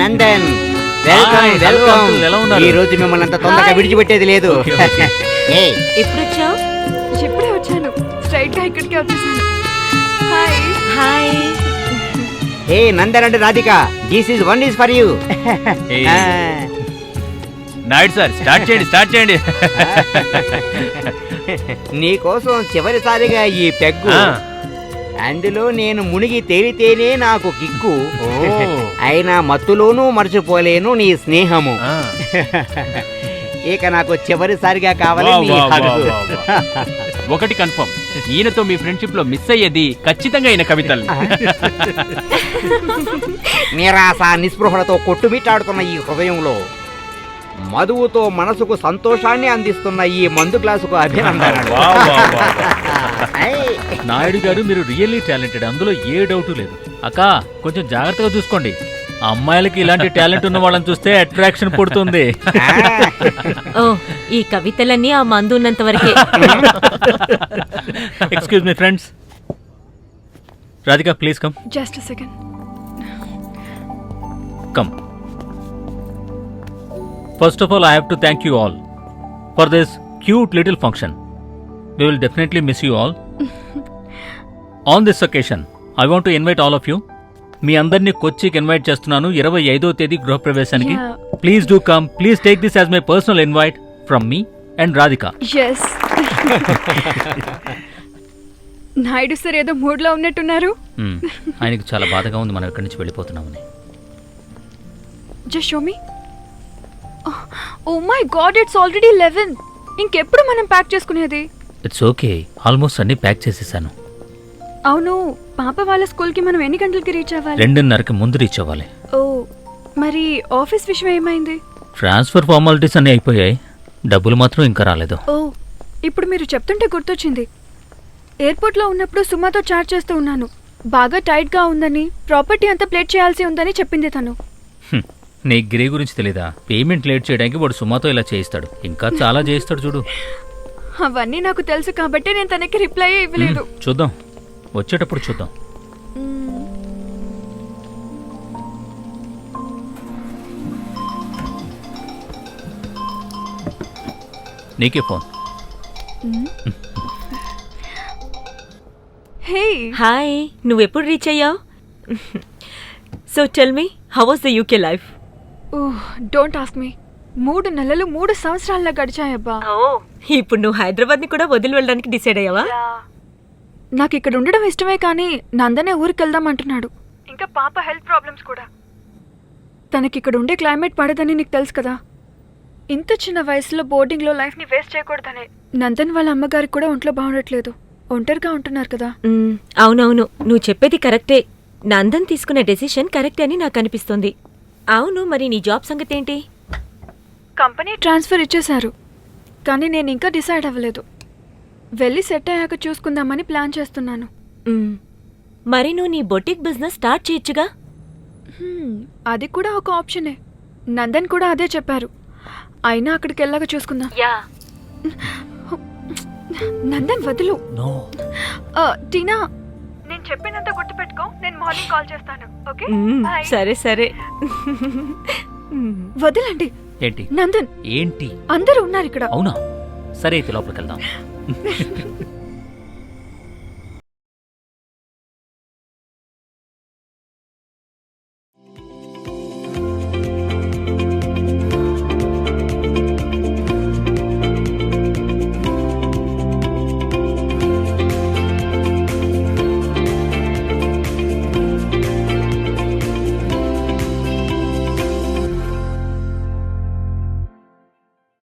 Nandan, welcome welcome. ఈ రోజు మిమ్మల్ని అంత తొందరగా విడిచిపెట్టేది లేదు. ఎప్పుడు వచ్చావు? ఇప్పుడే వచ్చాను, స్ట్రైట్ గా ఇక్కడికి వచ్చేసాను. Hi hi. Hey Nandan and Radhika, this is one is for you. Naidu sir, start చేయండి. నీకోసం చివరిసారిగా ఈ పెగ్గు, అందులో నేను మునిగి తేలితేనే నాకు కిక్కు. అయినా మత్తులోనూ మర్చిపోలేను నీ స్నేహము. ఇక నాకు చివరిసారిగా కావాలి నీ హగ్గు. ఒకటి కన్ఫర్మ్, ఈయనతో మీ ఫ్రెండ్షిప్ లో మిస్ అయ్యేది ఖచ్చితంగా ఈయన కవితలు. నిరాశ నిస్పృహలతో కొట్టుమిట్టాడుతున్న ఈ హృదయంలో మధువుతో మనసుకు సంతోషాన్ని అందిస్తున్న ఈ మందు గ్లాసుకు అభినందనలు. నాయుడు గారు, మీరు రియల్లీ టాలెంటెడ్, అందులో ఏ డౌట్ లేదు. అక్క, కొంచెం జాగ్రత్తగా చూసుకోండి. అమ్మాయిలకి ఇలాంటి టాలెంట్ ఉన్న వాళ్ళని చూస్తే అట్రాక్షన్ పుడుతుంది. ఓ, ఈ కవితలన్నీ ఆ మందు ఉన్నంత వరకే. Excuse me friends. Radhika, please come. Just a second. Come. First of all, I have to thank you all for this cute little function. We will definitely miss you all. On this occasion, I want to invite all of you. మీ అందరినీ కొచ్చికి invite చేస్తున్నాను 25వ తేదీ గృహప్రవేశానికి. Please do come. Please take this as my personal invite from me and Radhika. S. Naidu sir ఏదో mood లో ఉన్నట్టున్నారు. ఆయనకు చాలా బాధగా ఉంది మనం ఇక్కడి నుంచి వెళ్ళిపోతున్నామని. Just show me. Oh my god, it's already 11. ఇంకెప్పుడు మనం ప్యాక్ చేసుకునేది? ఇట్స్ ఓకే, ఆల్మోస్ట్ అన్ని ప్యాక్ చేసేసాను. అవును, పాప వాళ్ళ స్కూల్ కి మనం ఎన్ని గంటలకి రీచ్ అవ్వాలి? 2:30కి ముందు రీచ్ అవ్వాలి. ఓ, మరి ఆఫీస్ విషయం ఏమైంది? ట్రాన్స్ఫర్ ఫార్మాలిటీస్ అన్నీ అయిపోయాయి, డబ్బులు మాత్రం ఇంకా రాలేదు. ఓ, ఇప్పుడు మీరు చెప్తుంటే గుర్తొచ్చింది. ఎయిర్పోర్ట్ లో ఉన్నప్పుడు సుమాతో చాట్ చేస్తూ ఉన్నాను. బాగా టైట్ గా ఉందని, ప్రాపర్టీ అంతా ప్లేట్ చేయాల్సి ఉందని చెప్పింది తను. నీకు గిరి గురించి తెలీదా? పేమెంట్ లేట్ చేయడానికి వాడు సుమాతో ఇలా చేయిస్తాడు, ఇంకా చాలా చేయిస్తాడు చూడు. అవన్నీ నాకు తెలుసు కాబట్టి నేను తనకి రిప్లై ఇవ్వలేదు. చూద్దాం, వచ్చేటప్పుడు చూద్దాం. నీకే ఫోన్. హే హాయ్, నువ్వెప్పుడు రీచ్ అయ్యావు? So tell me, how was the UK life? Don't ask me. 3 నెలలు 3 సంవత్సరాల్లో గడిచాయబ్బా. ఇప్పుడు నువ్వు హైదరాబాద్ ని కూడా వదిలి వెళ్ళడానికి డిసైడ్ అయ్యావా? నాకు ఇక్కడ ఉండడం ఇష్టమే, కానీ నందనే ఊరికి వెళ్దాం అంటున్నాడు. ఇంకా పాప హెల్త్ ప్రాబ్లమ్స్ కూడా. తనకి ఇక్కడ ఉండే క్లైమేట్ పడదని నీకు తెలుసు కదా. ఇంత చిన్న వయసులో బోర్డింగ్ లో లైఫ్ ని వేస్ట్ చేయకూడదనే. నందన్ వాళ్ళ అమ్మగారికి కూడా ఒంట్లో బాగుండట్లేదు, ఒంటరిగా ఉంటున్నారు కదా. అవునవును, నువ్వు చెప్పేది కరెక్టే. నందన్ తీసుకునే డెసిషన్ కరెక్ట్ అని నాకు అనిపిస్తుంది. అవును, మరి నీ జాబ్ సంగతి ఏంటి? కంపెనీ ట్రాన్స్ఫర్ ఇచ్చేశారు, కానీ నేను ఇంకా డిసైడ్ అవ్వలేదు. వెళ్ళి సెట్ అయ్యాక చూసుకుందామని ప్లాన్ చేస్తున్నాను. మరి నువ్వు నీ బొటిక్ బిజినెస్ స్టార్ట్ చేయొచ్చుగా? అది కూడా ఒక ఆప్షనే. నందన్ కూడా అదే చెప్పారు. అయినా అక్కడికి వెళ్ళాక చూసుకుందాం. నందన్ వదులు. టీనా, నేను చెప్పినంత గుర్తుపెట్టుకో. నేను మార్నింగ్ కాల్ చేస్తాను, ఓకే? సరే సరే. వదలండి. ఏంటి నందన్? ఏంటి? అందరూ ఉన్నారు ఇక్కడ. అవునా? సరే అయితే లోపలికి వెళ్దాం.